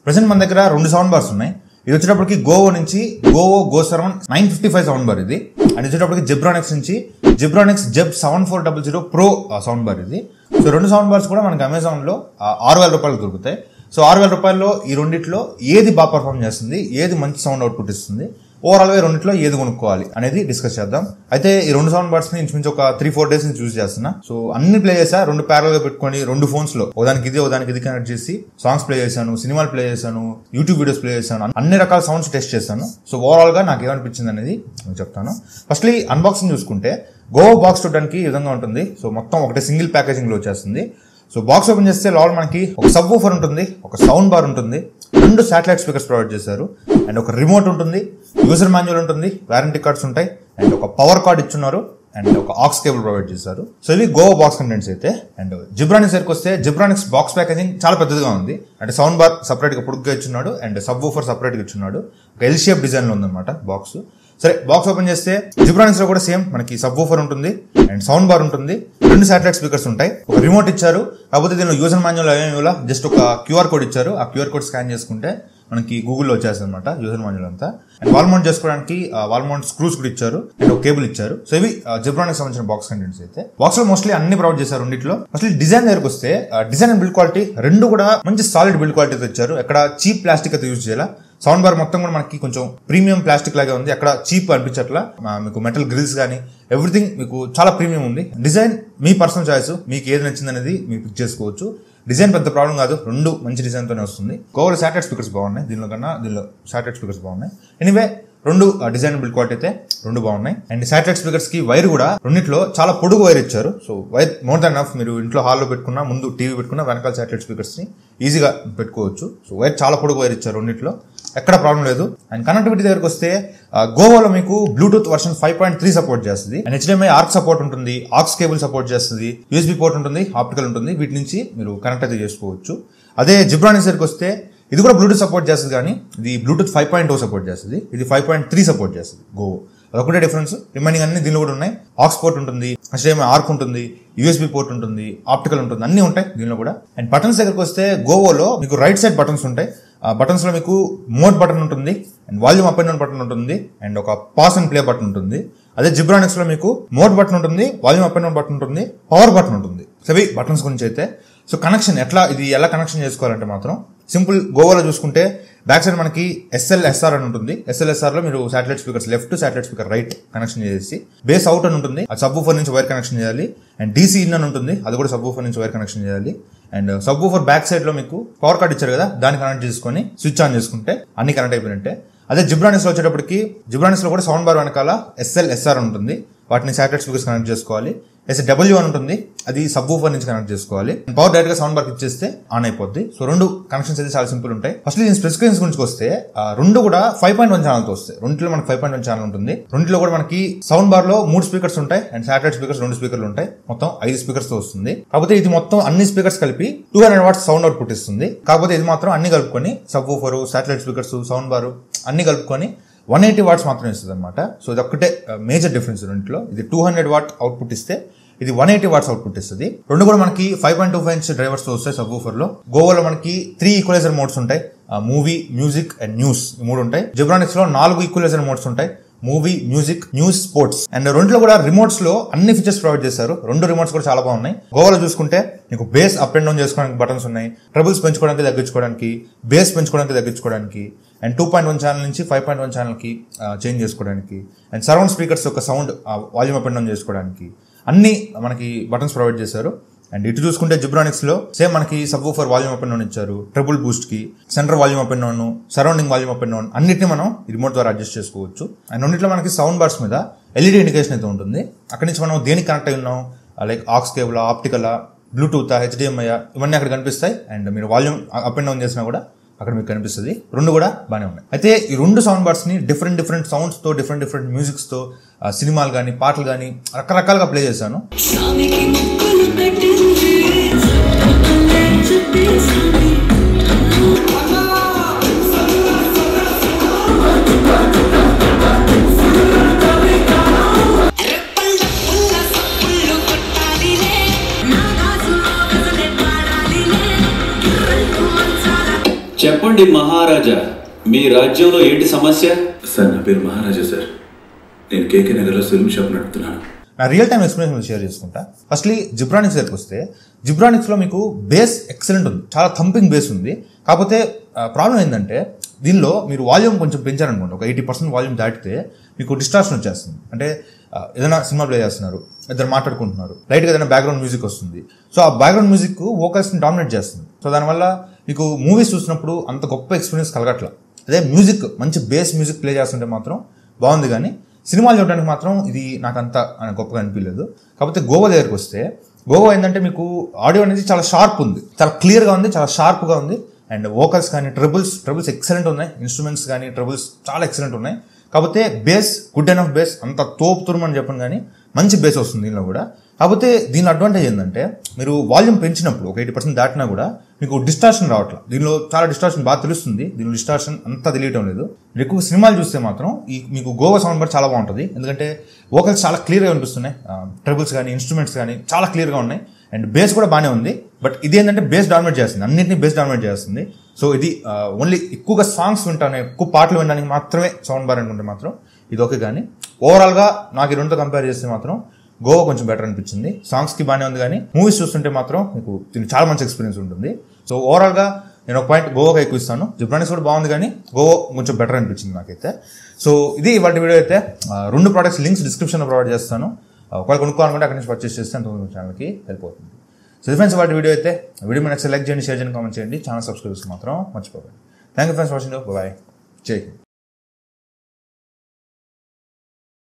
Present మన దగ్గర 2 sound bars ఉన్నాయి. ఇది వచ్చేటప్పటికి గోవో నుంచి గో సరౌండ్ 955 సౌండ్ బార్ ఇది. అండ్ వచ్చేటప్పటికి జిబ్రానిక్స్ నుంచి Zebronics Jeb 7400 pro sound bar ఇది. సో 2 సౌండ్ బార్స్ కూడా మనకి అమెజాన్ లో 6000 రూపాయలు దొరుకుతాయి. సో 6000 రూపాయల్లో ఈ రెండిట్లో ఏది బాగా పర్ఫార్మ్ చేస్తుంది, ఏది మంచి సౌండ్ అవుట్పుట్ ఇస్తుంది, ఓవరాల్ గా రెండిట్లో ఏది కొనుక్కోవాలి అనేది డిస్కస్ చేద్దాం. అయితే ఈ 2 సౌండ్ బార్స్ ని ఇంచుమించు ఒక 3-4 డేస్ నుంచి యూజ్ చేస్తున్నా. సో అన్ని ప్లే చేసా, 2 ప్యారల్ గా పెట్టుకొని 2 ఫోన్స్ లో ఒకదానికి ఇది కనెక్ట్ చేసి సాంగ్స్ ప్లే చేశాను, సినిమాలు ప్లే చేశాను, యూట్యూబ్ వీడియోస్ ప్లే చేశాను, అన్ని రకాల సౌండ్స్ టెస్ట్ చేశాను. సో ఓవరాల్ గా నాకు ఏమనిపించింది అనేది నేను చెప్తాను. ఫస్ట్లీ అన్బాక్సింగ్ చూసుకుంటే గోవో బాక్స్ చూడడానికి ఈ విధంగా ఉంటుంది. సో మొత్తం ఒకటే సింగిల్ ప్యాకేజింగ్ లో వచ్చేస్తుంది. సో బాక్స్ ఓపెన్ చేస్తే లోపల మనకి ఒక సబ్ వూఫర్ ఉంటుంది, ఒక సౌండ్ బార్ ఉంటుంది, 2 శాటిలైట్ స్పీకర్స్ ప్రొవైడ్ చేశారు, అండ్ ఒక రిమోట్ ఉంటుంది, యూజర్ మాన్యువల్ ఉంటుంది, వారంటీ కార్డ్స్ ఉంటాయి, అండ్ ఒక పవర్ కార్డ్ ఇచ్చున్నారు, అండ్ ఒక ఆక్స్ కేబుల్ ప్రొవైడ్ చేశారు. సో ఇవి గోవో బాక్స్ కంటెంట్స్ అయితే. అండ్ జిబ్రానిక్స్ దగ్గరికి వస్తే జిబ్రానిక్స్ బాక్స్ ప్యాకేజింగ్ చాలా పెద్దదిగా ఉంది. అంటే సౌండ్ బార్ సపరేట్ గా పొడుగ్గా ఇచ్చున్నాడు, అండ్ సబ్ వూఫర్ సపరేట్ గా ఇచ్చున్నాడు. ఒక ఎల్ షేప్ డిజైన్ లో ఉందన్నమాట బాక్స్. సరే, బాక్స్ ఓపెన్ చేస్తే జిబ్రానిక్స్ లో కూడా సేమ్ మనకి సబ్ వూఫర్ ఉంటుంది, అండ్ సౌండ్ బార్ ఉంటుంది, 2 శాటిలైట్ స్పీకర్స్ ఉంటాయి, ఒక రిమోట్ ఇచ్చారు. కాకపోతే దీనిలో యూజర్ మాన్యువల్ జస్ట్ ఒక క్యూఆర్ కోడ్ ఇచ్చారు. ఆ క్యూఆర్ కోడ్ స్కాన్ చేసుకుంటే మనకి గూగుల్లో వచ్చేస్తుంది అనమాట యూజర్ మాన్యువల్ అంతా. అండ్ వాల్ మౌంట్ చేసుకోవడానికి వాల్ మౌంట్ స్క్రూస్ కూడా ఇచ్చారు, అండ్ ఒక కేబుల్ ఇచ్చారు. సో ఇవి జిబ్రానిక్స్ సంబంధించిన బాక్స్ కంటెంట్స్ అయితే. బాక్స్ లో మోస్ట్లీ అన్ని ప్రొవైడ్ చేశారు రెండిట్లో. అసలు డిజైన్ దగ్గరకు వస్తే డిజైన్ అండ్ బిల్డ్ క్వాలిటీ 2 కూడా మంచి సాలిడ్ బిల్డ్ క్వాలిటీ ఇచ్చారు. ఎక్కడ చీప్ ప్లాస్టిక్ అయితే యూజ్ చేయాలి. సౌండ్ బార్ మొత్తం కూడా మనకి కొంచెం ప్రీమియం ప్లాస్టిక్ లాగా ఉంది, అక్కడ చీప్ అనిపించట్లా. మీకు మెటల్ గ్రిల్స్ కానీ ఎవ్రీథింగ్ మీకు చాలా ప్రీమియం ఉంది. డిజైన్ మీ పర్సనల్ చాయిస్, మీకు ఏది నచ్చింది అనేది మీరు పిక్ చేసుకోవచ్చు. డిజైన్ పెద్ద ప్రాబ్లం కాదు, 2 మంచి డిజైన్ తోనే వస్తుంది. గోవాలో శాటిలైట్ స్పీకర్స్ బాగున్నాయి, దీనిలో శాటిలైట్ స్పీకర్స్ బాగున్నాయి. ఎనీవే 2 డిజైన్ బిల్డ్ క్వాలిటీ అయితే 2 బాగున్నాయి. అండ్ శాటిలైట్ స్పీకర్స్ కి వైర్ కూడా రెండిట్లో చాలా పొడుగు వైర్ ఇచ్చారు. So wire more than enough. మీరు ఇంట్లో హాల్లో పెట్టుకున్నా, ముందు టీవీ పెట్టుకున్నా, వెనకాల శాటిలైట్ స్పీకర్స్ ని ఈజీగా పెట్టుకోవచ్చు. సో వైర్ చాలా పొడుగు వైర్ ఇచ్చారు రెండిట్లో, ఎక్కడ ప్రాబ్లం లేదు. అండ్ కనెక్టివిటీ దగ్గరకు వస్తే గోవాలో మీకు బ్లూటూత్ వర్షన్ 5.3 సపోర్ట్ చేస్తుంది, అండ్ HDMI ఆర్క్ సపోర్ట్ ఉంటుంది, ఆక్స్ కేబుల్ సపోర్ట్ చేస్తుంది, USB పోర్ట్ ఉంటుంది, ఆప్టికల్ ఉంటుంది. వీటి నుంచి మీరు కనెక్ట్ అయితే చేసుకోవచ్చు. అదే జిబ్రానిక్స్ దగ్గరకు వస్తే ఇది కూడా బ్లూటూత్ సపోర్ట్ చేస్తుంది, కానీ ఇది బ్లూటూత్ 5.0 సపోర్ట్ చేస్తుంది, ఇది 5.3 సపోర్ట్ చేస్తుంది గోవో. అదొకటే డిఫరెన్స్. రిమైనింగ్ అన్ని దీనిలో కూడా ఉన్నాయి. ఆక్స్ పోర్ట్ ఉంటుంది, HDMI ఆర్క్ ఉంటుంది, USB పోర్ట్ ఉంటుంది, ఆప్టికల్ ఉంటుంది, అన్ని ఉంటాయి దీనిలో కూడా. అండ్ బటన్స్ దగ్గరకు వస్తే గోవోలో మీకు రైట్ సైడ్ బటన్స్ ఉంటాయి. ఆ బటన్స్ లో మీకు మోడ్ బటన్ ఉంటుంది, and volume up and down button ఉంటుంది, అండ్ ఒక పాస్ అండ్ ప్లే బటన్ ఉంటుంది. అదే జిబ్రానిక్స్ లో మీకు మోడ్ బటన్ ఉంటుంది, volume up and down button ఉంటుంది, పవర్ బటన్ ఉంటుంది. సో ఇవి బటన్స్ గురించి అయితే. సో కనెక్షన్ ఎలా కనెక్షన్ చేసుకోవాలంటే మాత్రం సింపుల్. గోవాలో చూసుకుంటే బ్యాక్ సైడ్ మనకి SLSR అని ఉంటుంది. SLSR లో మీరు satellite speakers left, satellite speaker right connection చేసి, బేస్ అవుట్ అని ఉంటుంది, అది సబ్ వూఫర్ నుంచి వైర్ కనెక్షన్ చేయాలి. అండ్ DC ఇన్ అని ఉంటుంది, అది కూడా సబ్ వూఫర్ నుంచి వైర్ కనెక్షన్ చేయాలి. And sub woofer back side లో మీకు పవర్ కార్డ్ ఇచ్చారు కదా, దాన్ని కనెక్ట్ చేసుకొని స్విచ్ ఆన్ చేసుకుంటే అన్ని కనెక్ట్ అయిపోయినట్టే. అదే జిబ్రానిక్స్ లో వచ్చేటప్పటికి జిబ్రానిక్స్ లో కూడా సౌండ్ బార్ వెనకాల SLSR ఉంటుంది, వాటిని శాటిలైట్ స్పీకర్స్ కనెక్ట్ చేసుకోవాలి. SW అని ఉంటుంది, అది సబ్ వూఫర్ నుంచి కనెక్ట్ చేసుకోవాలి. పవర్ డైరెక్ట్ గా సౌండ్ బార్ ఇచ్చేస్తే ఆన్ అయిపోద్ది. సో 2 కనెక్షన్స్ అయితే చాలా సింపుల్ ఉంటాయి. ఫస్ట్ దీని స్పెసిఫికేషన్స్ గురించి వస్తే 2 కూడా 5.1 ఛానల్ తో వస్తాయి. రెండిలో మనకి 5.1 ఛానల్ ఉంటుంది. రెండిలో కూడా మనకి సౌండ్ బార్ లో 3 స్పీకర్స్ ఉంటాయి, అండ్ శాటిలైట్ స్పీకర్స్ 2 స్పీకర్లు ఉంటాయి. మొత్తం 5 స్పీకర్స్ తో వస్తుంది. కాకపోతే ఇది మొత్తం అన్ని స్పీకర్స్ కలిపి 200 వాట్స్ సౌండ్ అవుట్పుట్ ఇస్తుంది. కాకపోతే ఇది మాత్రం అన్ని కలుపుకొని sub woofer, satellite speakers, sound bar అన్ని కలుపుకొని 180 వాట్స్ మాత్రమే ఇస్తుంది అనమాట. సో ఇది ఒక్కటే మేజర్ డిఫరెన్స్ రెండిలో. ఇది 200 వాట్ అవుట్పుట్ ఇస్తే ఇది 180 వాట్స్ అవుట్పుట్ ఇస్తుంది. 2 కూడా మనకి 5.25 ఇంచ్ డ్రైవర్స్ తో వస్తాయి సబ్ వూఫర్ లో. గోవాలో మనకి 3 ఈక్వలైజర్ మోడ్స్ ఉంటాయి, మూవీ, మ్యూజిక్ అండ్ న్యూస్, 3 ఉంటాయి. జిబ్రానిక్స్ లో 4 ఈక్వలైజర్ మోడ్స్ ఉంటాయి, movie, music, news, sports. And రెండులో కూడా రిమోట్స్ లో అన్ని ఫీచర్స్ ప్రొవైడ్ చేశారు. 2 రిమోట్స్ కూడా చాలా బాగున్నాయి. గోవాలో చూసుకుంటే మీకు బేస్ అప్ అండ్ డౌన్ చేసుకోవడానికి బటన్స్ ఉన్నాయి, ట్రబుల్స్ పెంచుకోవడానికి తగ్గించుకోవడానికి, బేస్ పెంచుకోవడానికి తగ్గించుకోవడానికి, అండ్ 2.1 ఛానల్ నుంచి 5.1 ఛానల్ కి చేంజ్ చేసుకోవడానికి, అండ్ సరౌండ్ స్పీకర్స్ యొక్క sound volume up and down చేసుకోవడానికి అన్ని మనకి బటన్స్ ప్రొవైడ్ చేశారు. అండ్ ఇటు చూసుకుంటే జిబ్రానిక్స్ లో సేమ్ మనకి sub woofer volume up and down ఇచ్చారు, ట్రిపుల్ బూస్ట్ కి, centre volume up and down, surrounding volume up and down అన్నిటిని మనం రిమోట్ ద్వారా అడ్జస్ట్ చేసుకోవచ్చు. అండ్ రెండిట్లో మనకి సౌండ్ బార్స్ మీద LED ఇండికేషన్ అయితే ఉంటుంది. అక్కడి నుంచి మనం దేనికి కనెక్ట్ అయి ఉన్నాం, like aux cable, optical, Bluetooth, HDMI ఇవన్నీ అక్కడ కనిపిస్తాయి. అండ్ మీరు వాల్యూమ్ అప్ అండ్ డౌన్ చేసినా కూడా అక్కడ మీకు కనిపిస్తుంది. 2 కూడా బాగానే ఉన్నాయి. అయితే ఈ 2 సౌండ్ బార్స్ ని డిఫరెంట్ సౌండ్స్ తో, డిఫరెంట్ మ్యూజిక్స్ తో, సినిమాలు కానీ, పాటలు కానీ రకరకాలుగా ప్లే చేశాను. చెప్పండి మహారాజా, మీ రాజ్యంలో ఏంటి సమస్య? సార్, నా పేరు మహారాజా సార్. నేను కేకే నగర్లో ఫిల్మ్ షాప్ నడుపుతున్నాను. నా రియల్ టైం ఎక్స్పీరియన్స్ షేర్ చేసుకుంటా. ఫస్ట్లీ జిబ్రానిక్స్ దగ్గరికి వస్తే, జిబ్రానిక్స్లో మీకు బేస్ ఎక్సలెంట్ ఉంది, చాలా థంపింగ్ బేస్ ఉంది. కాకపోతే ప్రాబ్లం ఏంటంటే దీనిలో మీరు వాల్యూమ్ కొంచెం పెంచారనుకోండి, ఒక 80% వాల్యూమ్ దాటితే మీకు డిస్టార్షన్ వచ్చేస్తుంది. అంటే ఏదైనా సినిమా ప్లే చేస్తున్నారు, ఇద్దరు మాట్లాడుకుంటున్నారు, లైట్గా ఏదైనా బ్యాక్గ్రౌండ్ మ్యూజిక్ వస్తుంది. సో ఆ బ్యాక్గ్రౌండ్ మ్యూజిక్ వోకల్స్ని డామినేట్ చేస్తుంది. సో దానివల్ల మీకు మూవీస్ చూసినప్పుడు అంత గొప్ప ఎక్స్పీరియన్స్ కలగట్ల. అదే మ్యూజిక్ మంచి బేస్ మ్యూజిక్ ప్లే చేస్తుంటే మాత్రం బాగుంది, కానీ సినిమాలు చూడడానికి మాత్రం ఇది నాకు అంత గొప్పగా అనిపించలేదు. కాకపోతే గోవా దగ్గరికి వస్తే, గోవా ఏంటంటే మీకు ఆడియో అనేది చాలా షార్ప్ ఉంది, చాలా క్లియర్గా ఉంది, చాలా షార్ప్గా ఉంది. అండ్ వోకల్స్ కానీ ట్రబుల్స్ ఎక్సలెంట్ ఉన్నాయి, ఇన్స్ట్రుమెంట్స్ కానీ ట్రబుల్స్ చాలా ఎక్సలెంట్ ఉన్నాయి. కాకపోతే బేస్ గుడ్ ఎనఫ్ బేస్, అంత తోపు తురుమని చెప్పను కానీ మంచి బేస్ వస్తుంది దీనిలో కూడా. కాకపోతే దీని అడ్వాంటేజ్ ఏంటంటే మీరు వాల్యూమ్ పెంచినప్పుడు ఒక 80% దాటినా కూడా మీకు డిస్టార్షన్ రావట్లేదు. దీనిలో చాలా డిస్టార్షన్ బాగా తెలుస్తుంది, దీనిలో డిస్టార్షన్ అంతా తెలియటం లేదు. మీరు ఎక్కువ సినిమాలు చూస్తే మాత్రం మీకు గోవా సౌండ్ బార్ చాలా బాగుంటుంది, ఎందుకంటే వోకల్స్ చాలా క్లియర్గా వినిపిస్తున్నాయి, ట్రబుల్స్ కానీ ఇన్స్ట్రుమెంట్స్ కానీ చాలా క్లియర్గా ఉన్నాయి. అండ్ బేస్ కూడా బాగానే ఉంది. బట్ ఇది ఏంటంటే బేస్ డామినేట్ చేస్తుంది, అన్నింటినీ బేస్ డామినేట్ చేస్తుంది. సో ఇది ఓన్లీ ఎక్కువగా సాంగ్స్ వింటాను, ఎక్కువ పాటలు వినడానికి మాత్రమే సౌండ్ బార్ అనుకుంటే మాత్రం ఇది ఓకే. కానీ ఓవరాల్గా నాకు ఈ రెండుతో కంపేర్ చేస్తే మాత్రం గోవా కొంచెం బెటర్ అనిపించింది. సాంగ్స్కి బాగానే ఉంది, కానీ మూవీస్ చూస్తుంటే మాత్రం మీకు దీనికి చాలా మంచి ఎక్స్పీరియన్స్ ఉంటుంది. సో ఓవరాల్గా నేను ఒక పాయింట్ గోవాకి ఎక్కువ ఇస్తాను. జిబ్రానిక్స్ కూడా బాగుంది, కానీ గోవా కొంచెం బెటర్ అనిపించింది నాకైతే. సో ఇది వాటి వీడియో అయితే. రెండు ప్రోడక్ట్స్ లింక్స్ డిస్క్రిప్షన్లో ప్రొవైడ్ చేస్తాను. ఒకవేళ కొనుక్కోవాలనుకుంటే అక్కడి నుంచి పర్చేస్ చేస్తే అంత ఛానల్కి హెల్ప్ అవుతుంది. సో ఫ్రెండ్స్, వాటి వీడియో అయితే వీడియో మీద లైక్ చేయండి, షేర్ చేయండి, కామెంట్ చేయండి, ఛానల్ సబ్స్క్రైబ్ మాత్రం మర్చిపోకండి. Thank you friends watching. Bye, జై హింద్.